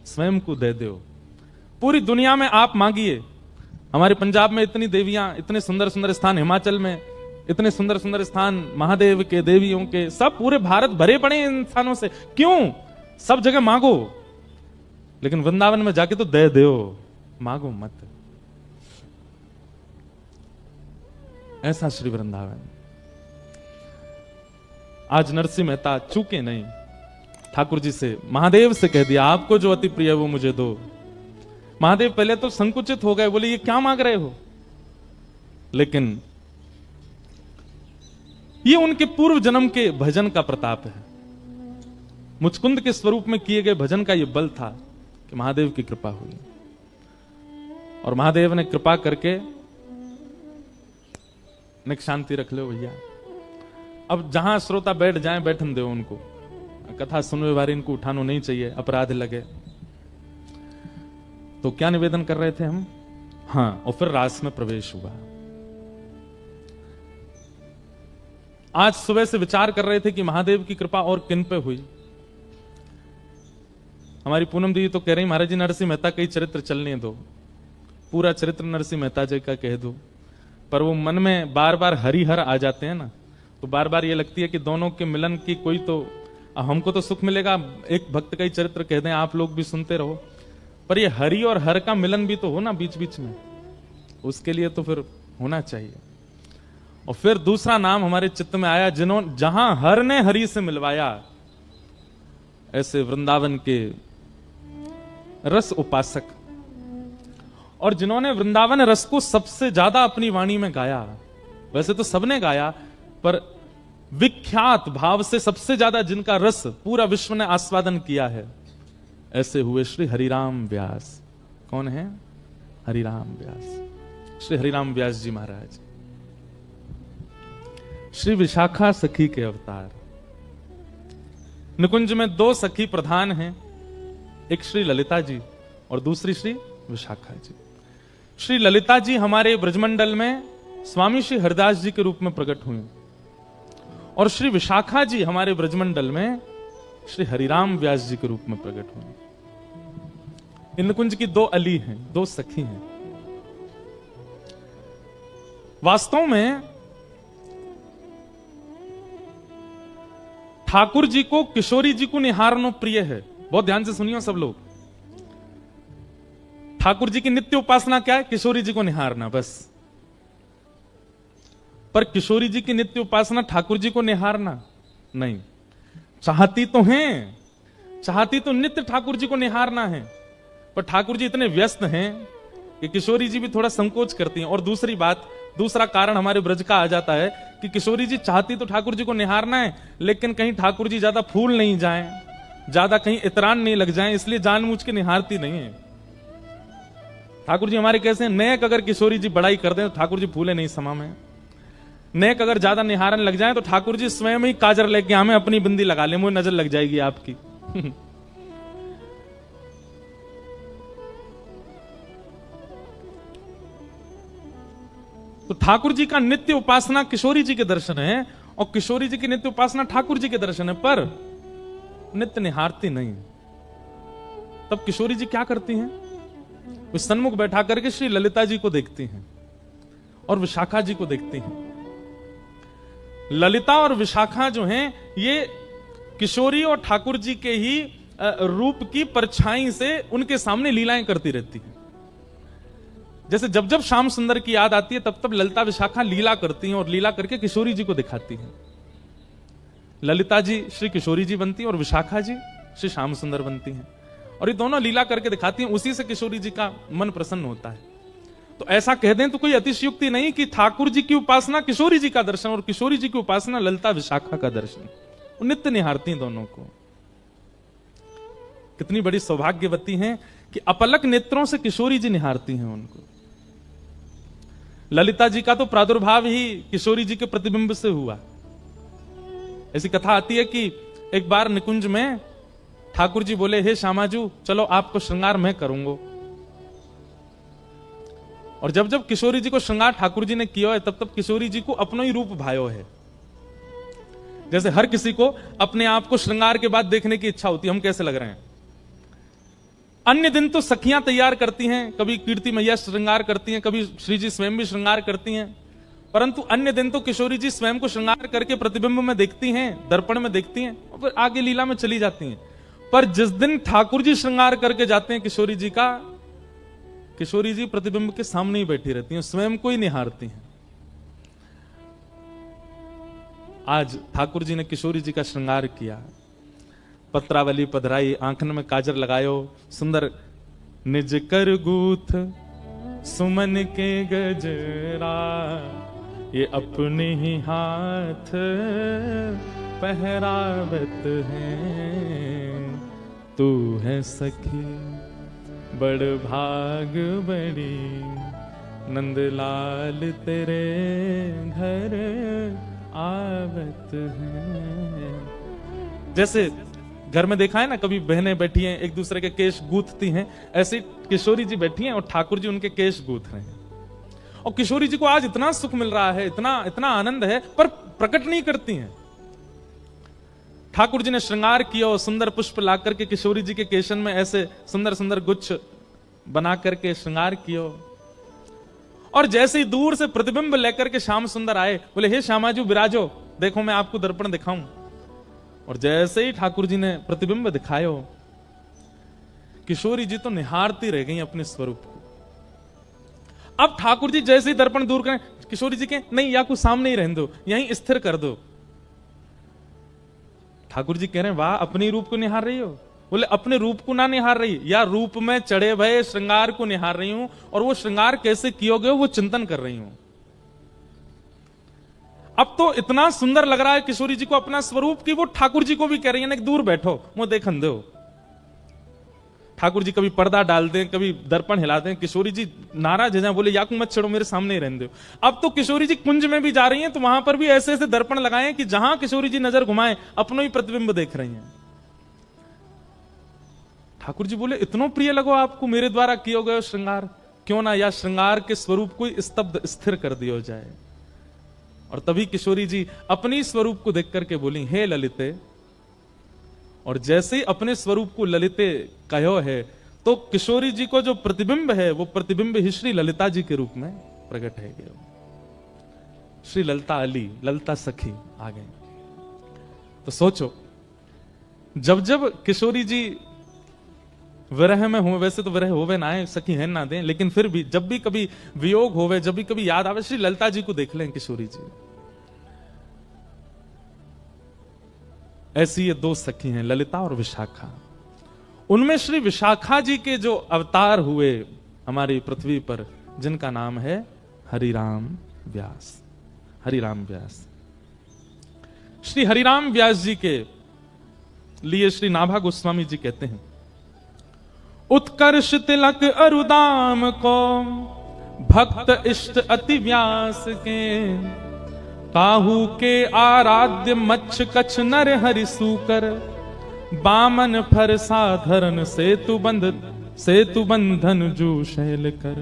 स्वयं को दे दो। पूरी दुनिया में आप मांगिए, हमारे पंजाब में इतनी देवियां, इतने सुंदर सुंदर स्थान, हिमाचल में इतने सुंदर सुंदर स्थान महादेव के, देवियों के, सब पूरे भारत भरे पड़े हैं इन स्थानों से। क्यों? सब जगह मांगो, लेकिन वृंदावन में जाके तो दे दो, मांगो मत। ऐसा श्री वृंदावन। आज नरसिंह मेहता चूके नहीं, ठाकुर जी से, महादेव से कह दिया आपको जो अति प्रिय है वो मुझे दो। महादेव पहले तो संकुचित हो गए, बोले ये क्या मांग रहे हो, लेकिन ये उनके पूर्व जन्म के भजन का प्रताप है। मुचकुंद के स्वरूप में किए गए भजन का यह बल था कि महादेव की कृपा हुई, और महादेव ने कृपा करके निक शांति रख लो भैया। अब जहां श्रोता बैठ जाएं, बैठन दो उनको, कथा सुनने वाले इनको उठानो नहीं चाहिए, अपराध लगे। तो क्या निवेदन कर रहे थे हम? हाँ, और फिर रास में प्रवेश हुआ। आज सुबह से विचार कर रहे थे कि महादेव की कृपा और किन पे हुई। हमारी पूनम दीदी तो कह रही महाराज जी नरसिंह मेहता का ही चरित्र चलने दो, पूरा चरित्र नरसिंह मेहता जी का कह दो। पर वो मन में बार बार हरिहर आ जाते हैं ना, तो बार बार ये लगती है कि दोनों के मिलन की कोई तो, हमको तो सुख मिलेगा, एक भक्त का ही चरित्र कह दें, आप लोग भी सुनते रहो, पर ये हरि और हर का मिलन भी तो हो ना बीच बीच में, उसके लिए तो फिर होना चाहिए। और फिर दूसरा नाम हमारे चित्त में आया, जहां हर ने हरि से मिलवाया, ऐसे वृंदावन के रस उपासक, और जिन्होंने वृंदावन रस को सबसे ज्यादा अपनी वाणी में गाया। वैसे तो सबने गाया, पर विख्यात भाव से सबसे ज्यादा जिनका रस पूरा विश्व ने आस्वादन किया है, ऐसे हुए श्री हरिराम व्यास। कौन है? हरिराम व्यास, श्री हरिराम व्यास जी महाराज, श्री विशाखा सखी के अवतार। निकुंज में दो सखी प्रधान हैं, एक श्री ललिता जी और दूसरी श्री विशाखा जी। श्री ललिता जी हमारे ब्रजमंडल में स्वामी श्री हरिदास जी के रूप में प्रकट हुई, और श्री विशाखा जी हमारे ब्रजमंडल में श्री हरिराम व्यास जी के रूप में प्रकट हुई। इन निकुंज की दो अली हैं, दो सखी हैं। वास्तव में ठाकुर जी को किशोरी जी को निहारनो प्रिय है। बहुत ध्यान से सुनियो सब लोग। ठाकुर जी की नित्य उपासना क्या है? किशोरी जी को निहारना, बस। पर किशोरी जी की नित्य उपासना ठाकुर जी को निहारना नहीं। चाहती तो हैं, चाहती तो नित्य ठाकुर जी को निहारना है, पर ठाकुर जी इतने व्यस्त हैं कि किशोरी जी भी थोड़ा संकोच करती हैं। और दूसरी बात, दूसरा कारण हमारे ब्रज का आ जाता है कि किशोरी जी चाहती तो ठाकुर जी को निहारना है, लेकिन कहीं ठाकुर जी ज्यादा फूल नहीं जाएं, ज्यादा कहीं इतरान नहीं लग जाएं, इसलिए जानबूझ के निहारती नहीं है। ठाकुर जी हमारे कैसे हैं? नेक अगर किशोरी जी बड़ाई कर दें तो ठाकुर जी फूले नहीं समा में। नेक अगर ज्यादा निहारन लग जाए तो ठाकुर जी स्वयं ही काजर लेके हमें अपनी बिंदी लगा ले, मुझे नजर लग जाएगी आपकी। तो ठाकुर जी का नित्य उपासना किशोरी जी के दर्शन है, और किशोरी जी की नित्य उपासना ठाकुर जी के दर्शन है, पर नित्य निहारती नहीं। तब किशोरी जी क्या करती हैं? वे सन्मुख बैठा करके श्री ललिता जी को देखती हैं और विशाखा जी को देखती हैं। ललिता और विशाखा जो हैं, ये किशोरी और ठाकुर जी के ही रूप की परछाई से उनके सामने लीलाएं करती रहती हैं। जैसे जब जब श्याम सुंदर की याद आती है, तब तब ललिता विशाखा लीला करती हैं, और लीला करके किशोरी जी को दिखाती हैं। ललिता जी श्री किशोरी जी बनती हैं और विशाखा जी श्री श्याम सुंदर बनती हैं, और ये दोनों लीला करके दिखाती हैं। उसी से किशोरी जी का मन प्रसन्न होता है। तो ऐसा कह दें तो कोई अतिशयोक्ति नहीं कि ठाकुर जी की उपासना किशोरी जी का दर्शन, और किशोरी जी की उपासना ललिता विशाखा का दर्शन। वो नित्य निहारती दोनों को। कितनी बड़ी सौभाग्यवती हैं कि अपलक नेत्रों से किशोरी जी निहारती हैं उनको। ललिता जी का तो प्रादुर्भाव ही किशोरी जी के प्रतिबिंब से हुआ। ऐसी कथा आती है कि एक बार निकुंज में ठाकुर जी बोले, हे श्यामाजू चलो आपको श्रृंगार मैं करूंगा। और जब जब किशोरी जी को श्रृंगार ठाकुर जी ने किया है, तब तब किशोरी जी को अपनो ही रूप भायो है। जैसे हर किसी को अपने आप को श्रृंगार के बाद देखने की इच्छा होती है, हम कैसे लग रहे हैं। अन्य दिन तो सखियां तैयार करती हैं, कभी कीर्ति मैया श्रृंगार करती हैं, कभी श्री जी स्वयं भी श्रृंगार करती हैं, परंतु अन्य दिन तो किशोरी जी स्वयं को श्रृंगार करके प्रतिबिंब में देखती हैं, दर्पण में देखती हैं और फिर आगे लीला में चली जाती हैं। पर जिस दिन ठाकुर जी श्रृंगार करके जाते हैं किशोरी जी का, किशोरी जी प्रतिबिंब के सामने ही बैठी रहती हैं, स्वयं को ही निहारती हैं। आज ठाकुर जी ने किशोरी जी का श्रृंगार किया, पत्रावली पधराई, आंखन में काजर लगायो, सुंदर निज कर गूथ सुमन के गजरा, ये अपने ही हाथ पहरावत है, तू है सखी बड़ भाग बड़ी, नंदलाल तेरे घर आवत है। जैसे घर में देखा है ना, कभी बहनें बैठी हैं एक दूसरे के केश गूंथती हैं, ऐसे किशोरी जी बैठी हैं और ठाकुर जी उनके केश गूंथ रहे हैं। और किशोरी जी को आज इतना सुख मिल रहा है, इतना इतना आनंद है, पर प्रकट नहीं करती हैं। ठाकुर जी ने श्रृंगार किया और सुंदर पुष्प ला करके किशोरी जी के केशन में ऐसे सुंदर सुंदर गुच्छ बना करके श्रृंगार किया, और जैसे ही दूर से प्रतिबिंब लेकर के श्याम सुंदर आए, बोले हे श्यामाजू विराजो, देखो मैं आपको दर्पण दिखाऊं। और जैसे ही ठाकुर जी ने प्रतिबिंब दिखायो, किशोरी जी तो निहारती रह गई अपने स्वरूप को। अब ठाकुर जी जैसे ही दर्पण दूर करें, किशोरी जी कहें नहीं, या कुछ सामने ही रहने दो, यहीं स्थिर कर दो। ठाकुर जी कह रहे हैं वाह, अपने रूप को निहार रही हो? बोले अपने रूप को ना निहार रही, या रूप में चढ़े भये श्रृंगार को निहार रही हूं, और वो श्रृंगार कैसे कियोगे वो चिंतन कर रही हूं। अब तो इतना सुंदर लग रहा है किशोरी जी को अपना स्वरूप की वो ठाकुर जी को भी कह रही है दूर बैठो, मुंह देखन दो। ठाकुर जी कभी पर्दा डाल दें, कभी दर्पण हिला दें, किशोरी जी नाराज है, बोले याकू मत छेड़ो, मेरे सामने ही रहने दो। अब तो किशोरी जी कुंज में भी जा रही हैं तो वहां पर भी ऐसे ऐसे दर्पण लगाए कि जहां किशोरी जी नजर घुमाएं अपनो ही प्रतिबिंब देख रही हैं। ठाकुर जी बोले इतनो प्रिय लगो आपको मेरे द्वारा किया गया श्रृंगार, क्यों ना या श्रृंगार के स्वरूप को स्तब्ध स्थिर कर दिया जाए। और तभी किशोरी जी अपनी स्वरूप को देख करके बोली हे ललिते, और जैसे ही अपने स्वरूप को ललिते कहो है तो किशोरी जी को जो प्रतिबिंब है वो प्रतिबिंब ही श्री ललिता जी के रूप में प्रकट है गया। श्री ललिता अली, ललिता सखी आ गए। तो सोचो, जब जब किशोरी जी विरह में हो, वैसे तो विरह होवे ना है, सखी है ना दे, लेकिन फिर भी जब भी कभी वियोग होवे, जब भी कभी याद आवे, श्री ललिता जी को देख लें किशोरी जी। ऐसी ये दो सखी हैं, ललिता और विशाखा। उनमें श्री विशाखा जी के जो अवतार हुए हमारी पृथ्वी पर, जिनका नाम है हरिराम व्यास। हरिराम व्यास, श्री हरिराम व्यास जी के लिए श्री नाभा गोस्वामी जी कहते हैं, उत्कर्ष तिलक अरुदाम को भक्त इष्ट अति व्यास के, काहू के आराध्य मच्छ कच्छ नर हरि सूकर, बामन फर साधरन सेतु बंधन जू शैल कर,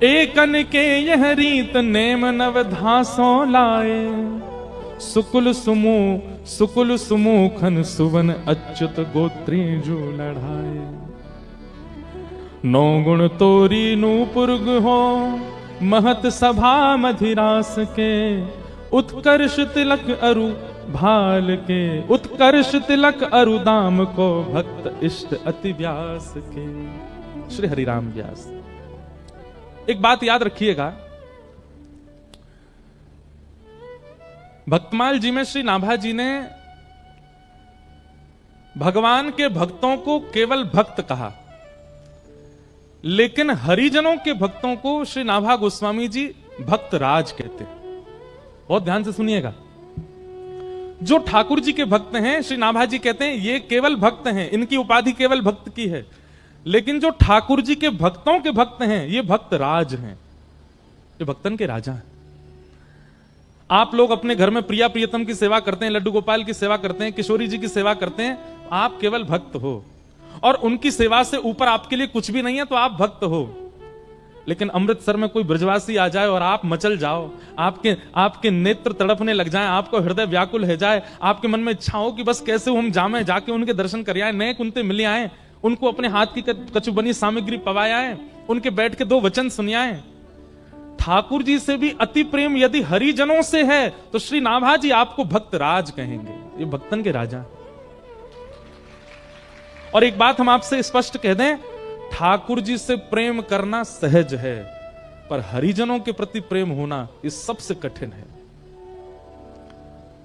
एकन के यह रीत नेम नव धासों लाए, सुकुल सुमुखन सुवन अच्युत गोत्री जू लढ़ाए, नौ गुण तोरी नूपुर्ग हो महत सभा मधिरास के, उत्कर्ष तिलक अरु भाल के, उत्कर्ष तिलक अरुदाम को भक्त इष्ट अति व्यास के। श्री हरिराम व्यास। एक बात याद रखिएगा, भक्तमाल जी में श्री नाभा जी ने भगवान के भक्तों को केवल भक्त कहा, लेकिन हरिजनों के भक्तों को श्री नाभा गोस्वामी जी भक्त राज कहते हैं। बहुत ध्यान से सुनिएगा, जो ठाकुर जी के भक्त हैं श्री नाभा जी कहते हैं ये केवल भक्त हैं, इनकी उपाधि केवल भक्त की है, लेकिन जो ठाकुर जी के भक्तों के भक्त हैं ये भक्त राज हैं, ये भक्तन के राजा हैं। आप लोग अपने घर में प्रिया प्रियतम की सेवा करते हैं, लड्डू गोपाल की सेवा करते हैं, किशोरी जी की सेवा करते हैं, आप केवल भक्त हो, और उनकी सेवा से ऊपर आपके लिए कुछ भी नहीं है तो आप भक्त हो। लेकिन अमृतसर में कोई ब्रजवासी आ जाए और आप मचल जाओ, आपके नेत्र तड़पने लग जाएं, आपको हृदय व्याकुल हो जाए, आपके मन में इच्छा हो कि बस कैसे हम जामे जाके उनके दर्शन कर आए, नए कुंते मिले आए, उनको अपने हाथ की कछु बनी सामग्री पवायाए, उनके बैठ के 2 वचन सुनियाए। ठाकुर जी से भी अति प्रेम यदि हरिजनों से है तो श्री नाभा जी आपको भक्त राज कहेंगे। ये भक्तन के राजा। और एक बात हम आपसे स्पष्ट कह दें, ठाकुर जी से प्रेम करना सहज है, पर हरिजनों के प्रति प्रेम होना ये सबसे कठिन है।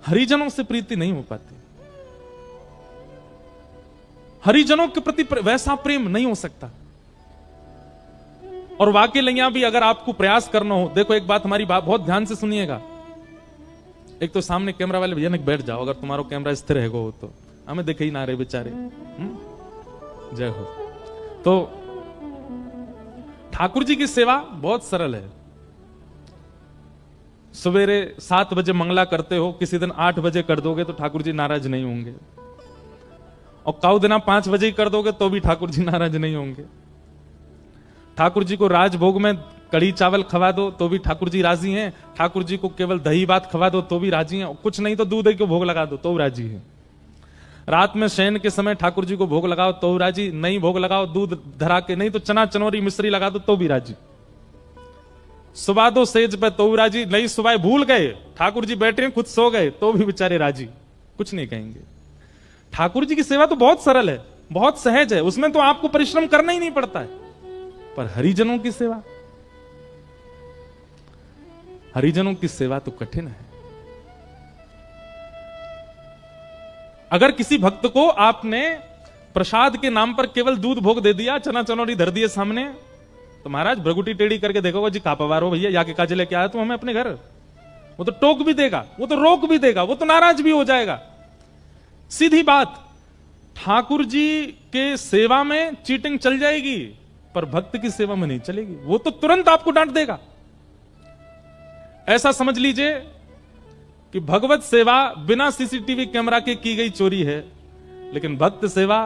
हरिजनों से प्रीति नहीं हो पाती, हरिजनों के प्रति वैसा प्रेम नहीं हो सकता। और वाकई लैया भी अगर आपको प्रयास करना हो, देखो एक बात हमारी बात बहुत ध्यान से सुनिएगा। एक तो सामने कैमरा वाले भैया ने बैठ जाओ, अगर तुम्हारा कैमरा स्थिर है हो तो हमें देखे ही ना रहे बेचारे। जय हो। तो ठाकुर जी की सेवा बहुत सरल है। सवेरे 7 बजे मंगला करते हो, किसी दिन 8 बजे कर दोगे तो ठाकुर जी नाराज नहीं होंगे, और काउ दिना 5 बजे ही कर दोगे तो भी ठाकुर जी नाराज नहीं होंगे। ठाकुर जी को राजभोग में कढ़ी चावल खवा दो तो भी ठाकुर जी राजी हैं। ठाकुर जी को केवल दही भात खवा दो तो भी राजी हैं। कुछ नहीं तो दूध के भोग लगा दो तो राजी हैं। रात में शयन के समय ठाकुर जी को भोग लगाओ तो राजी, नहीं भोग लगाओ दूध धरा के, नहीं तो चना चनौरी मिश्री लगा दो तो भी राजी। सुबह दो सेज पे तो राजी, नहीं सुबह भूल गए, ठाकुर जी बैठे हैं खुद सो गए तो भी बेचारे राजी, कुछ नहीं कहेंगे। ठाकुर जी की सेवा तो बहुत सरल है, बहुत सहज है, उसमें तो आपको परिश्रम करना ही नहीं पड़ता है। पर हरिजनों की सेवा, हरिजनों की सेवा तो कठिन है। अगर किसी भक्त को आपने प्रसाद के नाम पर केवल दूध भोग दे दिया, चना चनौरी धर दिए सामने, तो महाराज भ्रगुटी टेढ़ी करके देखोगे जी कापावार हो भैया, या के काजे लेके आया तो हमें अपने घर, वो तो टोक भी देगा, वो तो रोक भी देगा, वो तो नाराज भी हो जाएगा। सीधी बात, ठाकुर जी के सेवा में चीटिंग चल जाएगी पर भक्त की सेवा में नहीं चलेगी। वो तो तुरंत आपको डांट देगा। ऐसा समझ लीजिए कि भगवत सेवा बिना सीसीटीवी कैमरा के की गई चोरी है, लेकिन भक्त सेवा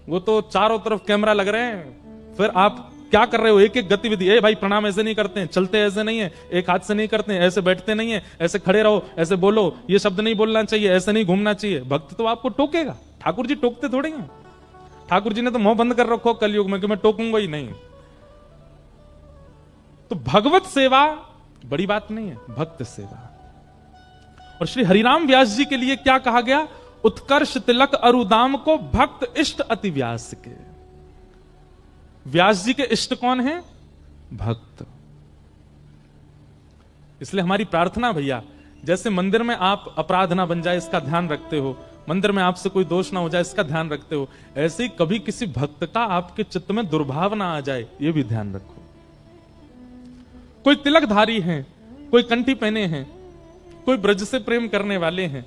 वो तो चारों तरफ कैमरा लग रहे हैं, फिर आप क्या कर रहे हो, एक एक गतिविधि, ए भाई प्रणाम ऐसे नहीं करते हैं, चलते ऐसे नहीं है, एक हाथ से नहीं करते हैं, ऐसे बैठते नहीं है, ऐसे खड़े रहो, ऐसे बोलो, ये शब्द नहीं बोलना चाहिए, ऐसे नहीं घूमना चाहिए। भक्त तो आपको टोकेगा, ठाकुर जी टोकते थोड़े हैं। ठाकुर जी ने तो मुंह बंद कर रखो कलयुग में कि मैं टोकूंगा ही नहीं। तो भगवत सेवा बड़ी बात नहीं है, भक्त सेवा। और श्री हरिराम व्यास जी के लिए क्या कहा गया, उत्कर्ष तिलक अरुदाम को भक्त इष्ट अति व्यास के। व्यास जी के इष्ट कौन है, भक्त। इसलिए हमारी प्रार्थना भैया, जैसे मंदिर में आप अपराध ना बन जाए इसका ध्यान रखते हो, मंदिर में आपसे कोई दोष ना हो जाए इसका ध्यान रखते हो, ऐसे ही कभी किसी भक्त का आपके चित्त में दुर्भाव ना आ जाए ये भी ध्यान रखो। कोई तिलकधारी हैं, कोई कंठी पहने हैं, कोई ब्रज से प्रेम करने वाले हैं,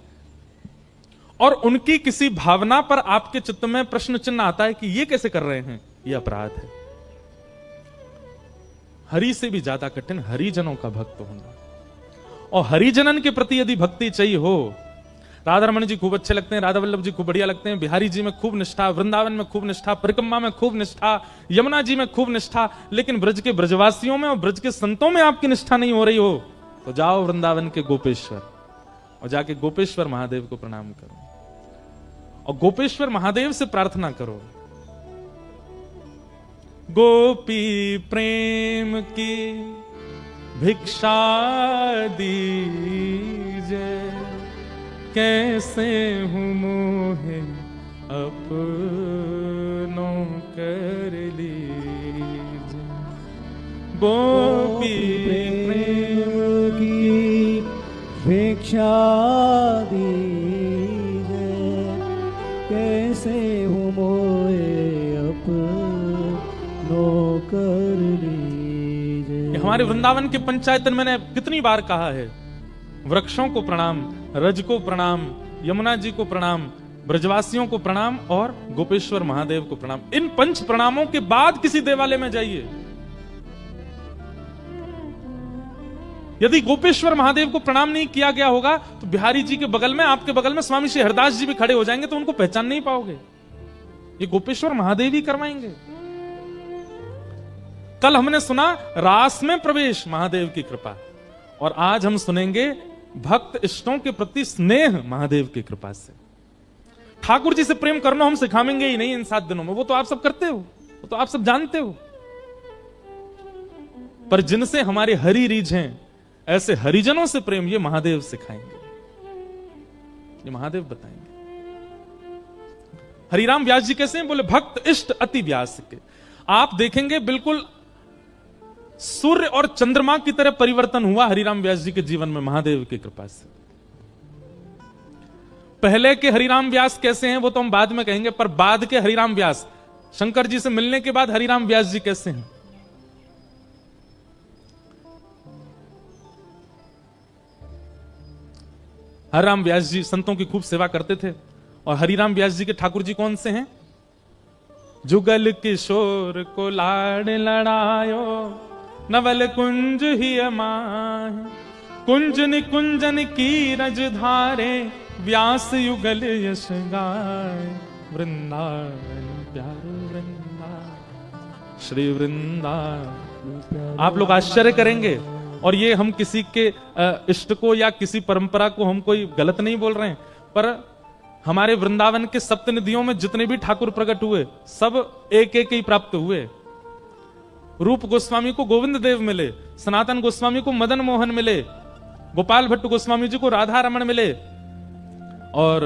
और उनकी किसी भावना पर आपके चित्त में प्रश्न चिन्ह आता है कि ये कैसे कर रहे हैं, ये अपराध है। हरि से भी ज्यादा कठिन हरिजनों का भक्त होना। और हरिजनन के प्रति यदि भक्ति चाहिए हो, राधा रमन जी खूब अच्छे लगते हैं, राधा वल्लभ जी खूब बढ़िया लगते हैं, बिहारी जी में खूब निष्ठा, वृंदावन में खूब निष्ठा, परिक्रमा में खूब निष्ठा, यमुना जी में खूब निष्ठा, लेकिन ब्रज के ब्रजवासियों में और ब्रज के संतों में आपकी निष्ठा नहीं हो रही हो, तो जाओ वृंदावन के गोपेश्वर और जाके गोपेश्वर महादेव को प्रणाम करो और गोपेश्वर महादेव से प्रार्थना करो, गोपी प्रेम की भिक्षा दीजिए, कैसे हूं मोहे अपनों कर लीजिए। गोपी प्रेम की भिक्षा दीजिए, कैसे हूं मोहे अपनों कर लीजिए। हमारे वृंदावन के पंचायतन मैंने कितनी बार कहा है, वृक्षों को प्रणाम, रज को प्रणाम, यमुना जी को प्रणाम, ब्रजवासियों को प्रणाम और गोपेश्वर महादेव को प्रणाम। इन 5 प्रणामों के बाद किसी देवालय में जाइए। यदि गोपेश्वर महादेव को प्रणाम नहीं किया गया होगा तो बिहारी जी के बगल में, आपके बगल में स्वामी श्री हरदास जी भी खड़े हो जाएंगे तो उनको पहचान नहीं पाओगे। ये गोपेश्वर महादेव ही करवाएंगे। कल हमने सुना रास में प्रवेश महादेव की कृपा, और आज हम सुनेंगे भक्त इष्टों के प्रति स्नेह महादेव की कृपा से। ठाकुर जी से प्रेम करना हम सिखाएंगे ही नहीं इन 7 दिनों में, वो तो आप सब करते हो, वो तो आप सब जानते हो। पर जिनसे हमारे हरि रीझ हैं, ऐसे हरिजनों से प्रेम ये महादेव सिखाएंगे, ये महादेव बताएंगे। हरिराम व्यास जी कैसे हैं? बोले भक्त इष्ट अति व्यास के। आप देखेंगे बिल्कुल सूर्य और चंद्रमा की तरह परिवर्तन हुआ हरिराम व्यास जी के जीवन में महादेव की कृपा से। पहले के हरिराम व्यास कैसे हैं वो तो हम बाद में कहेंगे, पर बाद के हरिराम व्यास, शंकर जी से मिलने के बाद हरिराम व्यास जी कैसे हैं? हरिराम व्यास जी संतों की खूब सेवा करते थे। और हरिराम व्यास जी के ठाकुर जी कौन से हैं? जुगल किशोर को लाड़ लड़ायो, नवल कुंज ही अमाह, कुंज निकुंजन की रज धारे, व्यास युगल यश गाय, वृंदावन प्यारो वृंदावन श्री वृंदावन। आप लोग आश्चर्य करेंगे, और ये हम किसी के इष्ट को या किसी परंपरा को हम कोई गलत नहीं बोल रहे हैं, पर हमारे वृंदावन के सप्तनिधियों में जितने भी ठाकुर प्रकट हुए सब एक एक ही प्राप्त हुए। रूप गोस्वामी को गोविंद देव मिले, सनातन गोस्वामी को मदन मोहन मिले, गोपाल भट्ट गोस्वामी जी को राधा रमण मिले, और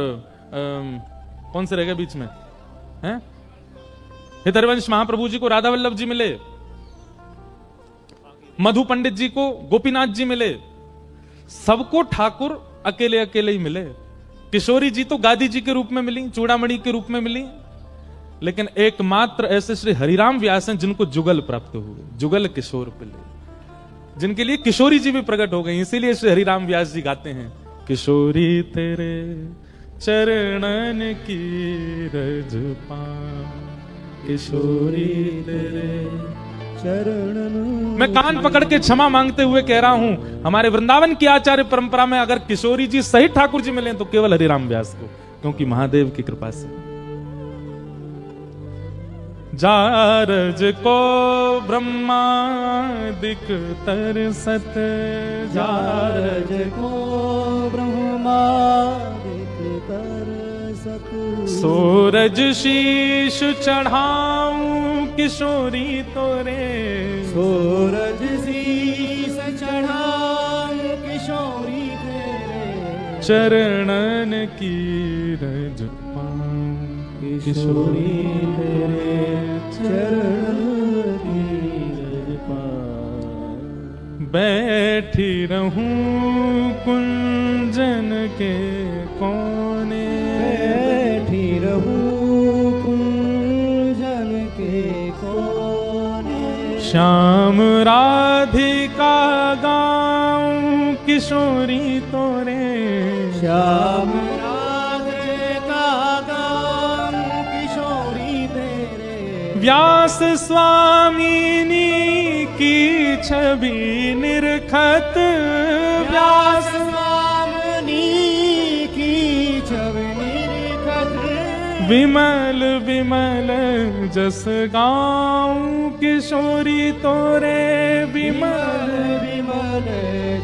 कौन से रह गए बीच में हैं? हितरवंश महाप्रभु जी को राधा वल्लभ जी मिले, मधु पंडित जी को गोपीनाथ जी मिले। सबको ठाकुर अकेले अकेले ही मिले। किशोरी जी तो गादी जी के रूप में मिली, चूड़ामणि के रूप में मिली, लेकिन एकमात्र ऐसे श्री हरिराम व्यास हैं जिनको जुगल प्राप्त हुए, जुगल किशोर पिले, जिनके लिए किशोरी जी भी प्रकट हो गई। इसीलिए श्री हरिराम व्यास जी गाते हैं, किशोरी तेरे चरणन की रज पाऊं, किशोरी तेरे चरणन। मैं कान पकड़ के क्षमा मांगते हुए कह रहा हूं, हमारे वृंदावन की आचार्य परंपरा में अगर किशोरी जी सही ठाकुर जी मिले तो केवल हरिराम व्यास को, क्योंकि महादेव की कृपा से। जारज को ब्रह्मादिक तरसत, जारज को ब्रह्मादिक तरसत, सूरज शीश चढ़ाऊं किशोरी तोरे, सूरज शीस चढ़ाऊं किशोरी तेरे, चरणन की रज पाऊं किशोरी तेरे, चरणन की रज पाऊं। बैठी रहूं कुंजन के कोने, बैठी रहूं कुंजन के कोने, श्याम राधिका गाऊं किशोरी तोरे, श्याम राधिका गाऊं किशोरी तेरे, व्यास स्वामिनी की छवि निरखत, व्यास स्वामिनी की छवि निरखत, विमल विमल जस गाऊं किशोरी तोरे, विमल विमल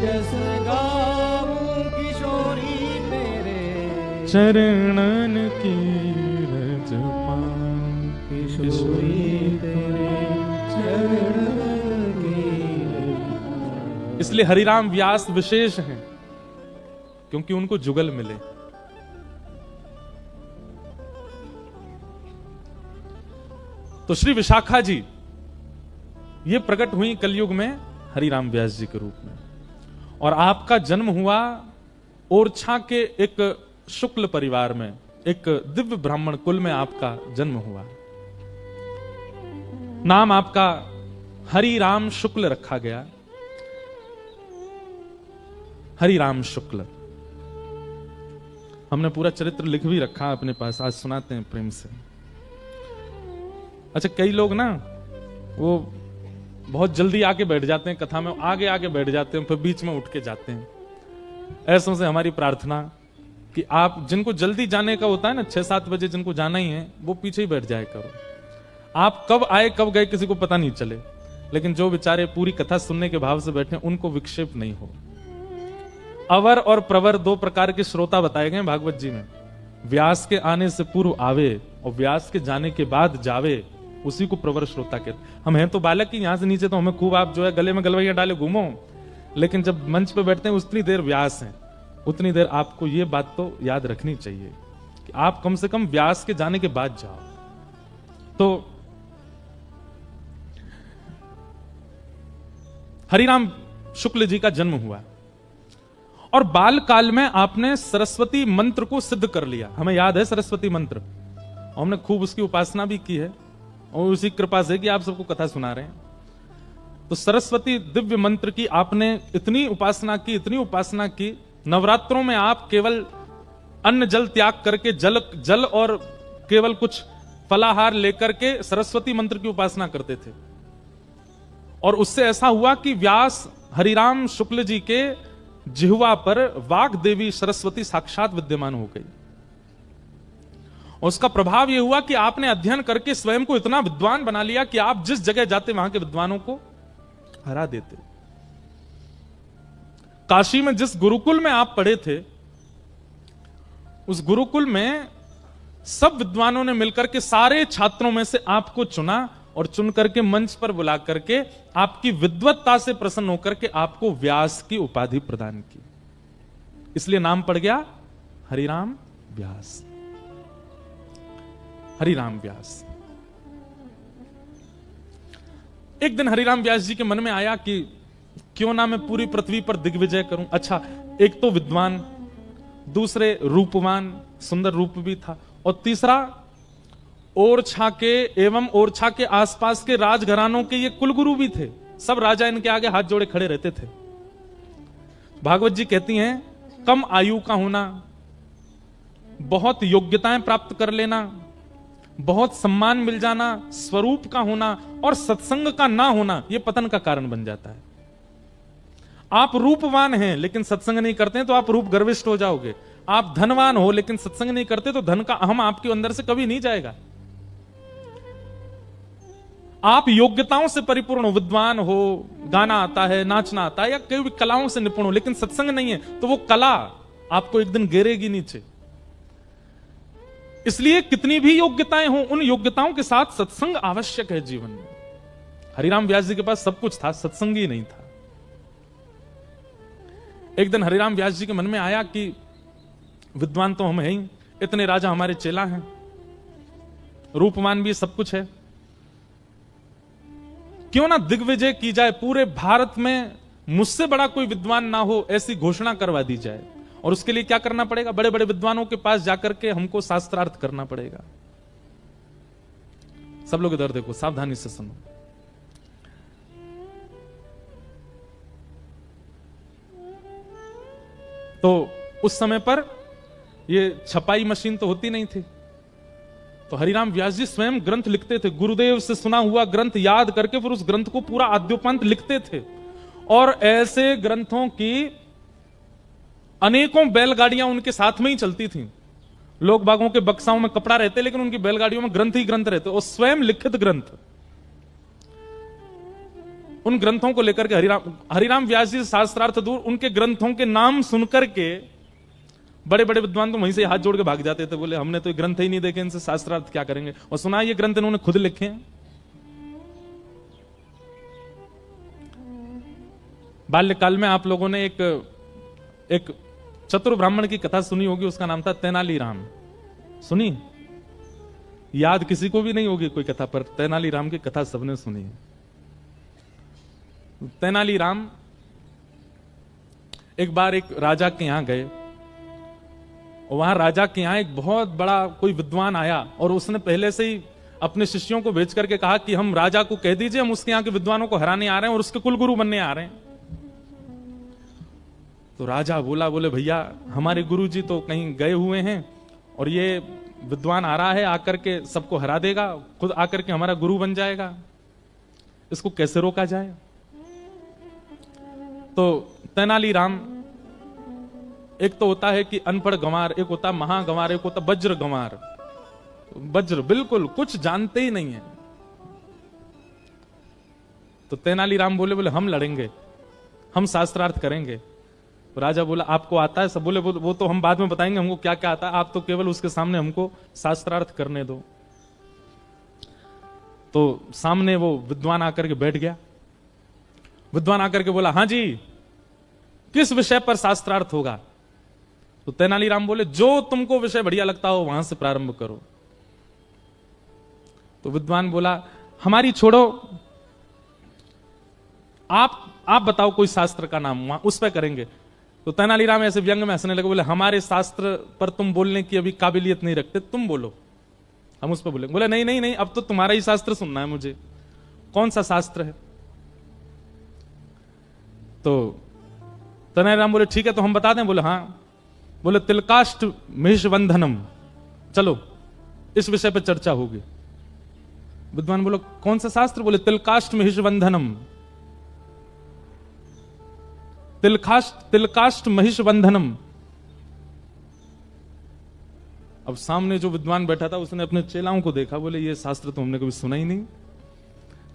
जस गाऊं किशोरी तेरे, चरणन की रज पाऊं किशोरी तेरे, चरणन की रज पाऊं। इसलिए हरिराम व्यास विशेष हैं, क्योंकि उनको जुगल मिले। तो श्री विशाखा जी ये प्रकट हुई कलयुग में हरिराम व्यास जी के रूप में, और आपका जन्म हुआ ओरछा के एक शुक्ल परिवार में, एक दिव्य ब्राह्मण कुल में आपका जन्म हुआ। नाम आपका हरिराम शुक्ल रखा गया, हरिराम शुक्ल। हमने पूरा चरित्र लिख भी रखा अपने पास, आज सुनाते हैं प्रेम से। अच्छा, कई लोग ना वो बहुत जल्दी आके बैठ जाते हैं कथा में, आगे आगे बैठ जाते हैं, फिर बीच में उठ के जाते हैं। ऐसों से हमारी प्रार्थना कि आप जिनको जल्दी जाने का होता है ना, 6-7 बजे जिनको जाना ही है, वो पीछे ही बैठ जाए करो। आप कब आए कब गए किसी को पता नहीं चले, लेकिन जो बेचारे पूरी कथा सुनने के भाव से बैठे उनको विक्षेप नहीं हो। अवर और प्रवर 2 प्रकार के श्रोता बताए गए भागवत जी में। व्यास के आने से पूर्व आवे और व्यास के जाने के बाद जावे, उसी को प्रवर श्रोता कहते। हम हैं तो बालक की, यहां से नीचे तो हमें खूब आप जो है गले में गलवैया डाले घूमो, लेकिन जब मंच पे बैठते हैं उतनी देर व्यास हैं, उतनी देर आपको ये बात तो याद रखनी चाहिए कि आप कम से कम व्यास के जाने के बाद जाओ। तो हरिराम शुक्ल जी का जन्म हुआ और बाल काल में आपने सरस्वती मंत्र को सिद्ध कर लिया। हमें याद है सरस्वती मंत्र, और हमने खूब उसकी उपासना भी की है, और उसी कृपा से कि आप सबको कथा सुना रहे हैं। तो सरस्वती दिव्य मंत्र की आपने इतनी उपासना की, इतनी उपासना की, नवरात्रों में आप केवल अन्न जल त्याग करके जल और केवल कुछ फलाहार लेकर के सरस्वती मंत्र की उपासना करते थे। और उससे ऐसा हुआ कि व्यास हरिराम शुक्ल जी के जिह्वा पर वाग देवी सरस्वती साक्षात विद्यमान हो गई। और उसका प्रभाव यह हुआ कि आपने अध्ययन करके स्वयं को इतना विद्वान बना लिया कि आप जिस जगह जाते वहां के विद्वानों को हरा देते। काशी में जिस गुरुकुल में आप पढ़े थे, उस गुरुकुल में सब विद्वानों ने मिलकर के सारे छात्रों में से आपको चुना और चुन करके मंच पर बुला करके आपकी विद्वत्ता से प्रसन्न होकर के आपको व्यास की उपाधि प्रदान की। इसलिए नाम पड़ गया हरिराम व्यास। हरिराम व्यास। एक दिन हरिराम व्यास जी के मन में आया कि क्यों ना मैं पूरी पृथ्वी पर दिग्विजय करूं। अच्छा, एक तो विद्वान, दूसरे रूपवान, सुंदर रूप भी था, और तीसरा ओरछा के एवं ओरछा के आसपास के राजघरानों के ये कुलगुरु भी थे। सब राजा इनके आगे हाथ जोड़े खड़े रहते थे। भागवत जी कहती हैं, कम आयु का होना, बहुत योग्यताएं प्राप्त कर लेना, बहुत सम्मान मिल जाना, स्वरूप का होना और सत्संग का ना होना, यह पतन का कारण बन जाता है। आप रूपवान हैं लेकिन सत्संग नहीं करते हैं तो आप रूप गर्विष्ठ हो जाओगे। आप धनवान हो लेकिन सत्संग नहीं करते तो धन का अहम आपके अंदर से कभी नहीं जाएगा। आप योग्यताओं से परिपूर्ण हो, विद्वान हो, गाना आता है, नाचना आता है, या कोई भी कलाओं से निपुण हो, लेकिन सत्संग नहीं है तो वो कला आपको एक दिन गिरेगी नीचे। इसलिए कितनी भी योग्यताएं हो, उन योग्यताओं के साथ सत्संग आवश्यक है जीवन में। हरिराम व्यास जी के पास सब कुछ था, सत्संग ही नहीं था। एक दिन हरिराम व्यास जी के मन में आया कि विद्वान तो हम हैं ही, इतने राजा हमारे चेला हैं, रूपवान भी सब कुछ है, क्यों ना दिग्विजय की जाए, पूरे भारत में मुझसे बड़ा कोई विद्वान ना हो, ऐसी घोषणा करवा दी जाए। और उसके लिए क्या करना पड़ेगा? बड़े बड़े विद्वानों के पास जाकर के हमको शास्त्रार्थ करना पड़ेगा। सब लोग इधर देखो, सावधानी से सुनो। तो उस समय पर ये छपाई मशीन तो होती नहीं थी, तो हरिराम व्यास जी स्वयं ग्रंथ लिखते थे। गुरुदेव से सुना हुआ ग्रंथ याद करके फिर उस ग्रंथ को पूरा आद्योपंत लिखते थे। और ऐसे ग्रंथों की अनेकों बैलगाड़ियां उनके साथ में ही चलती थीं। लोग बागों के बक्साओं में कपड़ा रहते, लेकिन उनकी बैलगाड़ियों में ग्रंथ ही ग्रंथ रहते, और स्वयं लिखित ग्रंथ। उन ग्रंथों को लेकर के हरिराम व्यास जी शास्त्रार्थ दूर, उनके ग्रंथों के नाम सुनकर के बड़े बड़े विद्वान तो वहीं से हाथ जोड़ के भाग जाते थे, बोले हमने तो ग्रंथ ही नहीं देखे, इनसे शास्त्रार्थ क्या करेंगे। और सुना ये ग्रंथ इन्होंने खुद लिखे हैं। बाल्यकाल में आप लोगों ने एक चतुर ब्राह्मण की कथा सुनी होगी, उसका नाम था तेनालीराम। सुनी? याद किसी को भी नहीं होगी कोई कथा, पर तेनालीराम की कथा सबने सुनी है। तेनालीराम एक बार एक राजा के यहां गए, और वहां राजा के यहां एक बहुत बड़ा कोई विद्वान आया, और उसने पहले से ही अपने शिष्यों को भेज करके कहा कि हम राजा को कह दीजिए हम उसके यहां के विद्वानों को हराने आ रहे हैं और उसके कुलगुरु बनने आ रहे हैं। तो राजा बोले भैया हमारे गुरुजी तो कहीं गए हुए हैं और ये विद्वान आ रहा है, आकर के सबको हरा देगा, खुद आकर के हमारा गुरु बन जाएगा, इसको कैसे रोका जाए। तो तेनालीराम, एक तो होता है कि अनपढ़ गंवार, एक होता महागंवार, एक होता वज्र गंवार। वज्र बिल्कुल कुछ जानते ही नहीं है। तो तेनालीराम बोले हम लड़ेंगे, हम शास्त्रार्थ करेंगे। राजा बोला आपको आता है? सब बोले वो तो हम बाद में बताएंगे हमको क्या क्या आता है, आप तो केवल उसके सामने हमको शास्त्रार्थ करने दो। तो सामने वो विद्वान आकर के बैठ गया। विद्वान आकर के बोला हाँ जी किस विषय पर शास्त्रार्थ होगा? तो तेनालीराम बोले जो तुमको विषय बढ़िया लगता हो वहां से प्रारंभ करो। तो विद्वान बोला हमारी छोड़ो, आप बताओ कोई शास्त्र का नाम, वहां उस पर करेंगे। तो तेनालीराम ऐसे व्यंग में हंसने लगे, बोले हमारे शास्त्र पर तुम बोलने की अभी काबिलियत नहीं रखते, तुम बोलो हम उस पर बोलेंगे। बोले नहीं नहीं नहीं, अब तो तुम्हारा ही शास्त्र सुनना है मुझे। कौन सा शास्त्र है? तो तेनालीराम बोले ठीक है तो हम बता दें? बोले हाँ। बोले तिलकाष्ट महिषबंधनम, चलो इस विषय पर चर्चा होगी। विद्वान बोलो कौन सा शास्त्र? बोले तिलकाष्ट महिषबंधनम। तिलकाष्ट महिषबंधनम। अब सामने जो विद्वान बैठा था उसने अपने चेलाओं को देखा, बोले ये शास्त्र तो हमने कभी सुना ही नहीं।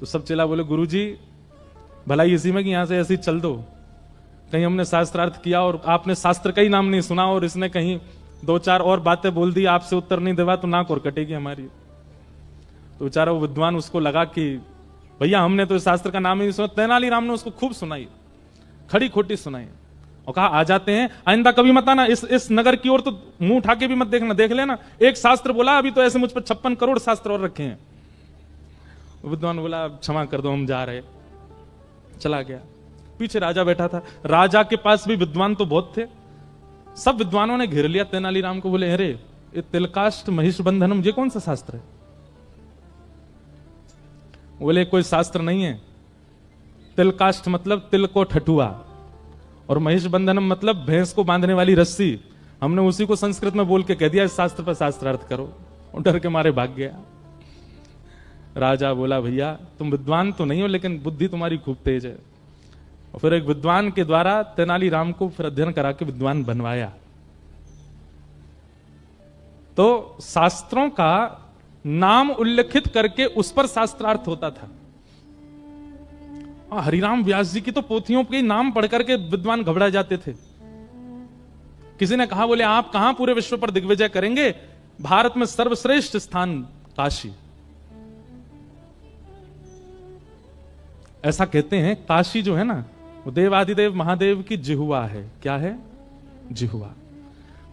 तो सब चेला बोले गुरुजी भलाई इसी में कि यहां से ऐसे ही चल दो, कहीं हमने शास्त्रार्थ किया और आपने शास्त्र का ही नाम नहीं सुना और इसने कहीं दो चार और बातें बोल दी, आपसे उत्तर नहीं देवा तो नाक और कटेगी हमारी। तो बेचारा वो विद्वान उसको लगा कि भैया हमने तो शास्त्र का नाम ही नहीं सुना। तेनालीराम ने उसको खूब सुनाई, खड़ी खोटी सुनाई और कहा आ जाते हैं, आइंदा कभी मत आना इस नगर की ओर, तो मुंह उठा के भी मत देखना, देख लेना एक शास्त्र बोला अभी तो ऐसे मुझ पर 56 करोड़ शास्त्र और रखे हैं। विद्वान बोला क्षमा कर दो हम जा रहे, चला गया। पीछे राजा बैठा था, राजा के पास भी विद्वान तो बहुत थे, सब विद्वानों ने घेर लिया तेनालीराम को। बोले अरे ये तिलकाष्ट महिषबंधनम ये कौन सा शास्त्र है? बोले कोई शास्त्र नहीं है, तिलकाष्ट मतलब तिल को ठठुआ और महिषबंधनम मतलब भैंस को बांधने वाली रस्सी। हमने उसी को संस्कृत में बोल के कह दिया इस शास्त्र पर शास्त्रार्थ करो, और डर के मारे भाग गया। राजा बोला भैया तुम विद्वान तो नहीं हो लेकिन बुद्धि तुम्हारी खूब तेज है। और फिर एक विद्वान के द्वारा तेनालीराम को फिर अध्ययन करा के विद्वान बनवाया। तो शास्त्रों का नाम उल्लेखित करके उस पर शास्त्रार्थ होता था। हरिराम व्यास जी की तो पोथियों के नाम पढ़ करके विद्वान घबरा जाते थे। किसी ने कहा बोले आप कहां पूरे विश्व पर दिग्विजय करेंगे, भारत में सर्वश्रेष्ठ स्थान काशी। ऐसा कहते हैं काशी जो है ना वो देवाधिदेव महादेव की जिह्वा है। क्या है? जिह्वा।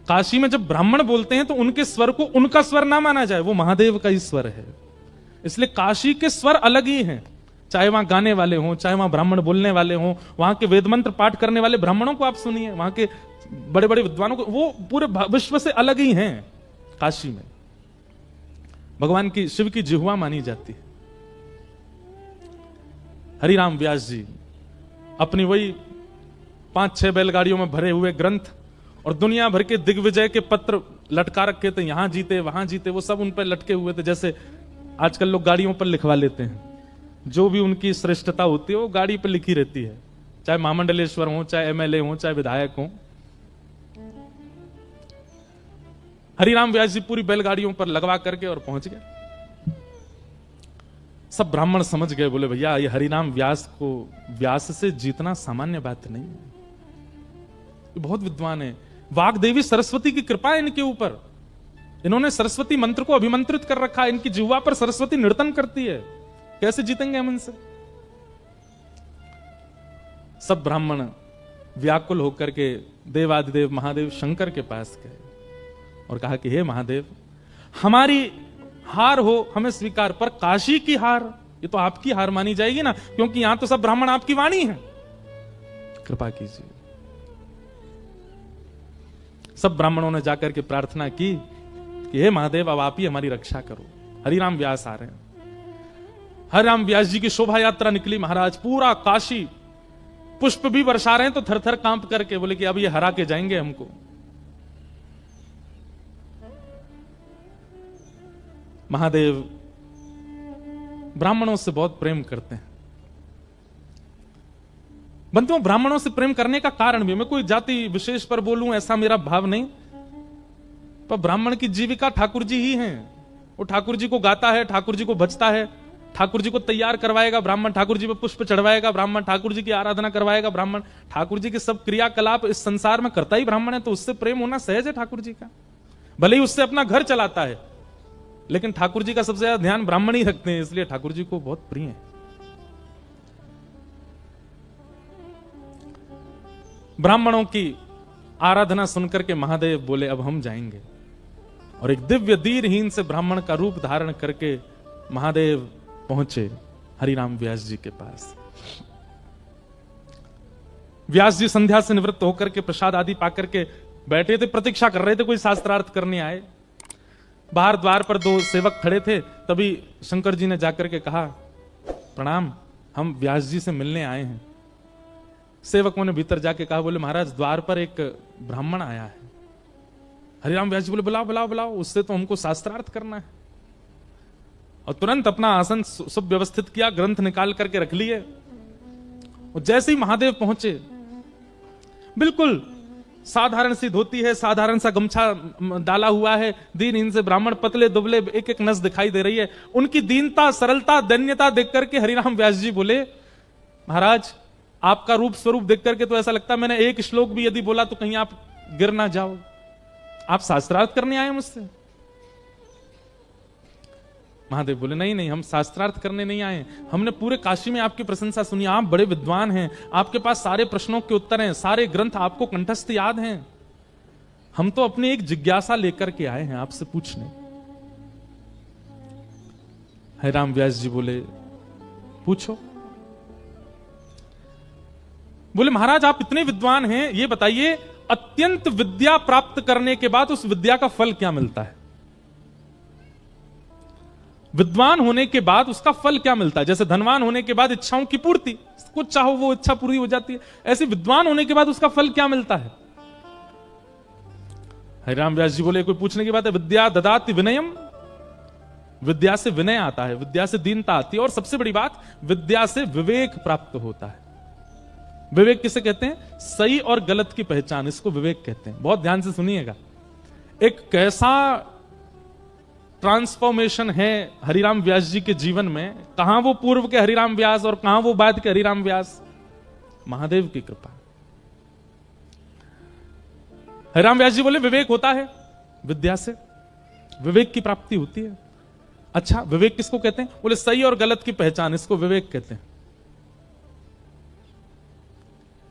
काशी में जब ब्राह्मण बोलते हैं तो उनके स्वर को उनका स्वर ना माना जाए, वो महादेव का ही स्वर है। इसलिए काशी के स्वर अलग ही हैं, चाहे वहां गाने वाले हों, चाहे वहां ब्राह्मण बोलने वाले हों, वहां के वेद मंत्र पाठ करने वाले ब्राह्मणों को आप सुनिए, वहां के बड़े बड़े विद्वानों को, वो पूरे विश्व से अलग ही हैं। काशी में भगवान की शिव की जिह्वा मानी जाती है। हरिराम व्यास जी अपनी वही 5-6 बैलगाड़ियों में भरे हुए ग्रंथ और दुनिया भर के दिग्विजय के पत्र लटका रखे थे, यहां जीते वहां जीते, वो सब उन पर लटके हुए थे। जैसे आजकल लोग गाड़ियों पर लिखवा लेते हैं, जो भी उनकी श्रेष्ठता होती है वो गाड़ी पर लिखी रहती है, चाहे महामंडलेश्वर हो, चाहे एमएलए हो, चाहे विधायक हो। हरिराम व्यास जी पूरी बैलगाड़ियों पर लगवा करके और पहुंच गए। सब ब्राह्मण समझ गए, बोले भैया ये हरिनाम व्यास को व्यास से जीतना सामान्य बात नहीं है, ये बहुत विद्वान है, वाग्देवी सरस्वती की कृपा है इनके ऊपर, इन्होंने सरस्वती मंत्र को अभिमंत्रित कर रखा है, इनकी जिह्वा पर सरस्वती नर्तन करती है, कैसे जीतेंगे हम इनसे? सब ब्राह्मण व्याकुल होकर के देवादिदेव महादेव शंकर के पास गए और कहा कि हे महादेव हमारी हार हो हमें स्वीकार, पर काशी की हार ये तो आपकी हार मानी जाएगी ना, क्योंकि यहां तो सब ब्राह्मण आपकी वाणी है, कृपा कीजिए। सब ब्राह्मणों ने जाकर के प्रार्थना की कि हे महादेव अब आप ही हमारी रक्षा करो। हरिराम व्यास आ रहे हैं। हरिराम व्यास जी की शोभा यात्रा निकली महाराज, पूरा काशी पुष्प भी बरसा रहे हैं, तो थर थर कांप करके बोले कि अब ये हरा के जाएंगे हमको। महादेव ब्राह्मणों से बहुत प्रेम करते हैं। बंधुओं ब्राह्मणों से प्रेम करने का कारण भी, मैं कोई जाति विशेष पर बोलूं ऐसा मेरा भाव नहीं, पर ब्राह्मण की जीविका ठाकुर जी ही हैं। वो ठाकुर जी को गाता है, ठाकुर जी को भजता है, ठाकुर जी को तैयार करवाएगा ब्राह्मण, ठाकुर जी पे पुष्प चढ़वाएगा ब्राह्मण, ठाकुर जी की आराधना करवाएगा ब्राह्मण, ठाकुर जी के सब क्रियाकलाप इस संसार में करता ही ब्राह्मण है, तो उससे प्रेम होना सहज है ठाकुर जी का। भले ही उससे अपना घर चलाता है, लेकिन ठाकुर जी का सबसे ज्यादा ध्यान ब्राह्मण ही रखते हैं, इसलिए ठाकुर जी को बहुत प्रिय है। ब्राह्मणों की आराधना सुनकर के महादेव बोले अब हम जाएंगे, और एक दिव्य दीनहीन से ब्राह्मण का रूप धारण करके महादेव पहुंचे हरिराम व्यास जी के पास। व्यास जी संध्या से निवृत्त होकर के प्रसाद आदि पाकर के बैठे थे, प्रतीक्षा कर रहे थे कोई शास्त्रार्थ करने आए। बाहर द्वार पर दो सेवक खड़े थे, तभी शंकर जी ने जाकर के कहा प्रणाम, हम व्यास जी से मिलने आए हैं। सेवकों ने भीतर जाके कहा, बोले महाराज द्वार पर एक ब्राह्मण आया है। हरिराम व्यास जी बोले बुलाओ बुलाओ बुलाओ, उससे तो हमको शास्त्रार्थ करना है। और तुरंत अपना आसन सब व्यवस्थित किया, ग्रंथ निकाल करके रख लिए। और जैसे ही महादेव पहुंचे, बिल्कुल साधारण सी धोती है, साधारण सा गमछा डाला हुआ है, दीनहीन से ब्राह्मण, पतले दुबले, एक एक नस दिखाई दे रही है। उनकी दीनता, सरलता, दैन्यता देख करके हरिराम व्यास जी बोले महाराज आपका रूप स्वरूप देख करके तो ऐसा लगता है मैंने एक श्लोक भी यदि बोला तो कहीं आप गिर ना जाओ, आप शास्त्रार्थ करने आए मुझसे। महादेव बोले नहीं नहीं, हम शास्त्रार्थ करने नहीं आए, हमने पूरे काशी में आपकी प्रशंसा सुनी, आप बड़े विद्वान हैं, आपके पास सारे प्रश्नों के उत्तर हैं, सारे ग्रंथ आपको कंठस्थ याद हैं, हम तो अपनी एक जिज्ञासा लेकर के आए हैं आपसे पूछने। हरिराम व्यास जी बोले पूछो। बोले महाराज आप इतने विद्वान हैं, ये बताइए अत्यंत विद्या प्राप्त करने के बाद उस विद्या का फल क्या मिलता है? विद्वान होने के बाद उसका फल क्या मिलता है? जैसे धनवान होने के बाद इच्छाओं की पूर्ति, कुछ चाहो वो इच्छा पूरी हो जाती है, ऐसे विद्वान होने के बाद उसका फल क्या मिलता है? हरिराम व्यास जी बोले कोई पूछने की बात है? विद्या ददाति विनयम, विद्या से विनय आता है, विद्या से दीनता आती है, और सबसे बड़ी बात विद्या से विवेक प्राप्त होता है। विवेक किसे कहते हैं? सही और गलत की पहचान, इसको विवेक कहते हैं। बहुत ध्यान से सुनिएगा, एक कैसा ट्रांसफॉर्मेशन है हरिराम व्यास जी के जीवन में, कहां वो पूर्व के हरिराम व्यास और कहां वो बाद के हरिराम व्यास, महादेव की कृपा। हरिराम व्यास जी बोले विवेक होता है विद्या से, विवेक की प्राप्ति होती है। अच्छा विवेक किसको कहते हैं? बोले सही और गलत की पहचान, इसको विवेक कहते हैं।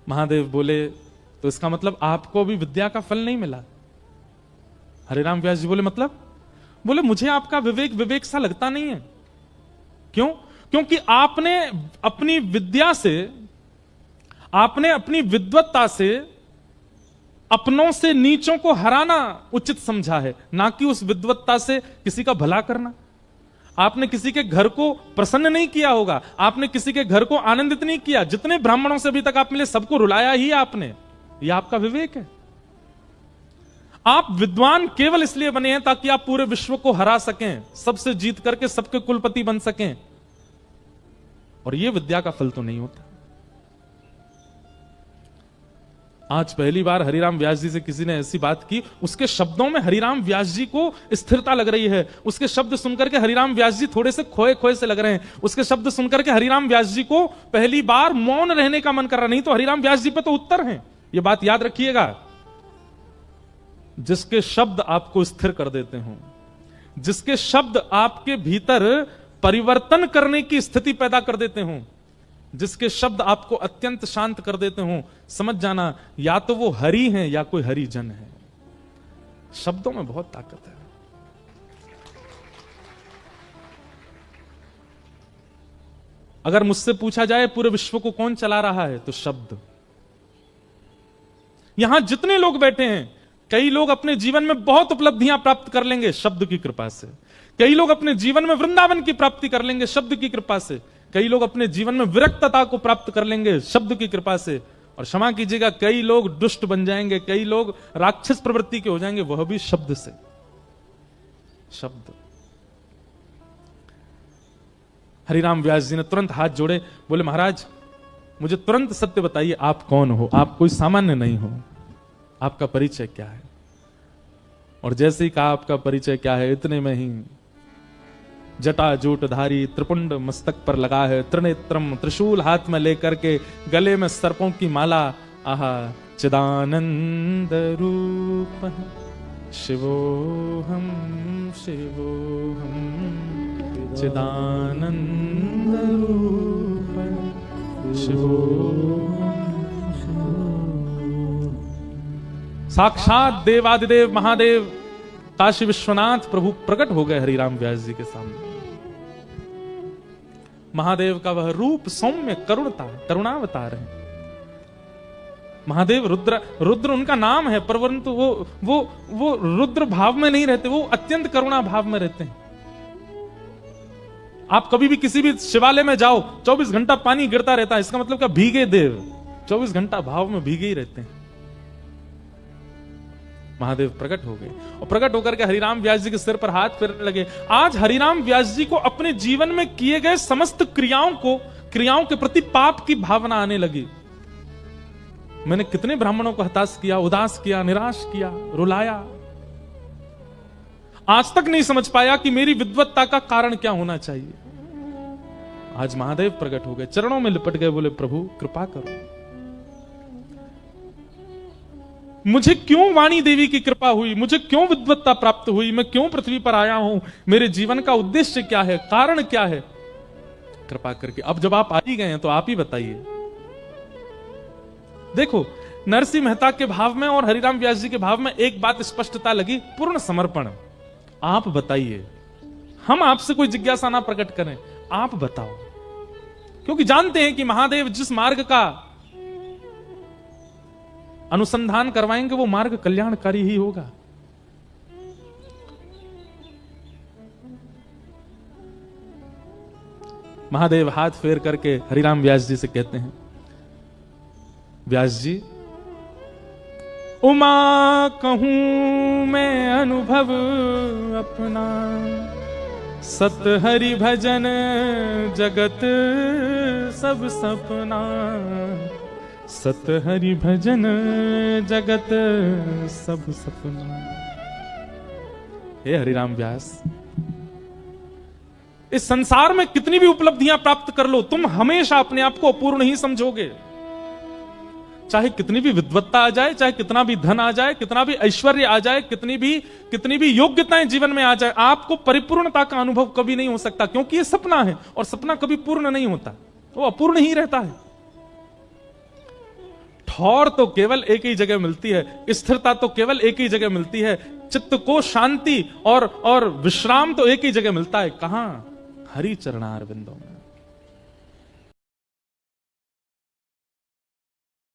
महादेव बोले तो इसका मतलब आपको भी विद्या का फल नहीं मिला? हरिराम व्यास जी बोले मतलब? बोले मुझे आपका विवेक विवेक सा लगता नहीं है। क्यों? क्योंकि आपने अपनी विद्या से, आपने अपनी विद्वत्ता से अपनों से नीचों को हराना उचित समझा है, ना कि उस विद्वत्ता से किसी का भला करना। आपने किसी के घर को प्रसन्न नहीं किया होगा, आपने किसी के घर को आनंदित नहीं किया, जितने ब्राह्मणों से अभी तक आप मिले सबको रुलाया ही आपने, यह आपका विवेक है। आप विद्वान केवल इसलिए बने हैं ताकि आप पूरे विश्व को हरा सकें, सबसे जीत करके सबके कुलपति बन सकें, और यह विद्या का फल तो नहीं होता। आज पहली बार हरिराम व्यास जी से किसी ने ऐसी बात की, उसके शब्दों में हरिराम व्यास जी को स्थिरता लग रही है, उसके शब्द सुनकर के हरिराम व्यास जी थोड़े से खोए खोए से लग रहे हैं, उसके शब्द सुनकर के हरिराम व्यास जी को पहली बार मौन रहने का मन कर रहा। नहीं तो हरिराम व्यास जी पे तो उत्तर हैं, यह बात याद रखिएगा। जिसके शब्द आपको स्थिर कर देते हो, जिसके शब्द आपके भीतर परिवर्तन करने की स्थिति पैदा कर देते हो, जिसके शब्द आपको अत्यंत शांत कर देते हो, समझ जाना या तो वो हरि हैं या कोई हरिजन है। शब्दों में बहुत ताकत है। अगर मुझसे पूछा जाए पूरे विश्व को कौन चला रहा है, तो शब्द। यहां जितने लोग बैठे हैं, कई लोग अपने जीवन में बहुत उपलब्धियां प्राप्त कर लेंगे शब्द की कृपा से, कई लोग अपने जीवन में वृंदावन की प्राप्ति कर लेंगे शब्द की कृपा से, कई लोग अपने जीवन में विरक्तता को प्राप्त कर लेंगे शब्द की कृपा से, और क्षमा कीजिएगा कई लोग दुष्ट बन जाएंगे, कई लोग राक्षस प्रवृत्ति के हो जाएंगे, वह भी शब्द से। शब्द। हरिराम व्यास जी ने तुरंत हाथ जोड़े, बोले महाराज मुझे तुरंत सत्य बताइए, आप कौन हो? आप कोई सामान्य नहीं हो, आपका परिचय क्या है? और जैसे ही कहा आपका परिचय क्या है, इतने में ही जटा जूटधारी त्रिपुंड मस्तक पर लगा है, त्रिनेत्रम त्रिशूल हाथ में लेकर के, गले में सर्पों की माला, आहा चिदानंद रूप शिवोहम शिवोहम चिदानंद रूप शिवोहम। साक्षात देवादिदेव महादेव काशी विश्वनाथ प्रभु प्रकट हो गए हरिराम व्यास जी के सामने। महादेव का वह रूप सौम्य करुणता, करुणावतार है। महादेव रुद्र उनका नाम है, परंतु वो रुद्र भाव में नहीं रहते, वो अत्यंत करुणा भाव में रहते हैं। आप कभी भी किसी भी शिवालय में जाओ, 24 घंटा पानी गिरता रहता है, इसका मतलब क्या? भीगे देव 24 घंटा भाव में भीगे ही रहते हैं। महादेव प्रकट हो गए और प्रकट होकर के हरिराम व्यास जी के सिर पर हाथ फेरने लगे। आज हरिराम व्यास जी को अपने जीवन में किए गए समस्त क्रियाओं के प्रति पाप की भावना आने लगी। मैंने कितने ब्राह्मणों को हताश किया, उदास किया, निराश किया, रुलाया। आज तक नहीं समझ पाया कि मेरी विद्वत्ता का कारण क्या होना चाहिए। आज महादेव प्रकट हो गए, चरणों में लिपट गए, बोले प्रभु कृपा करो। मुझे क्यों वाणी देवी की कृपा हुई, मुझे क्यों विद्वत्ता प्राप्त हुई, मैं क्यों पृथ्वी पर आया हूं, मेरे जीवन का उद्देश्य क्या है, कारण क्या है, कृपा करके। अब जब आप आ ही गए हैं तो आप ही बताइए। देखो, नरसिंह मेहता के भाव में और हरिराम व्यास जी के भाव में एक बात स्पष्टता लगी, पूर्ण समर्पण। आप बताइए, हम आपसे कोई जिज्ञासा ना प्रकट करें, आप बताओ, क्योंकि जानते हैं कि महादेव जिस मार्ग का अनुसंधान करवाएंगे वो मार्ग कल्याणकारी ही होगा। महादेव हाथ फेर करके हरिराम व्यास जी से कहते हैं, व्यास जी, उमा कहूं मैं अनुभव अपना, सत हरि भजन जगत सब सपना, सत हरि भजन जगत सब सपना। हे हरिराम व्यास, इस संसार में कितनी भी उपलब्धियां प्राप्त कर लो, तुम हमेशा अपने आप को अपूर्ण ही समझोगे। चाहे कितनी भी विद्वत्ता आ जाए, चाहे कितना भी धन आ जाए, कितना भी ऐश्वर्य आ जाए, कितनी भी योग्यताएं जीवन में आ जाए, आपको परिपूर्णता का अनुभव कभी नहीं हो सकता, क्योंकि ये सपना है और सपना कभी पूर्ण नहीं होता, वो अपूर्ण ही रहता है। ठौर तो केवल एक ही जगह मिलती है, स्थिरता तो केवल एक ही जगह मिलती है, चित्त को शांति और विश्राम तो एक ही जगह मिलता है। कहां? हरि चरणारविंदों में।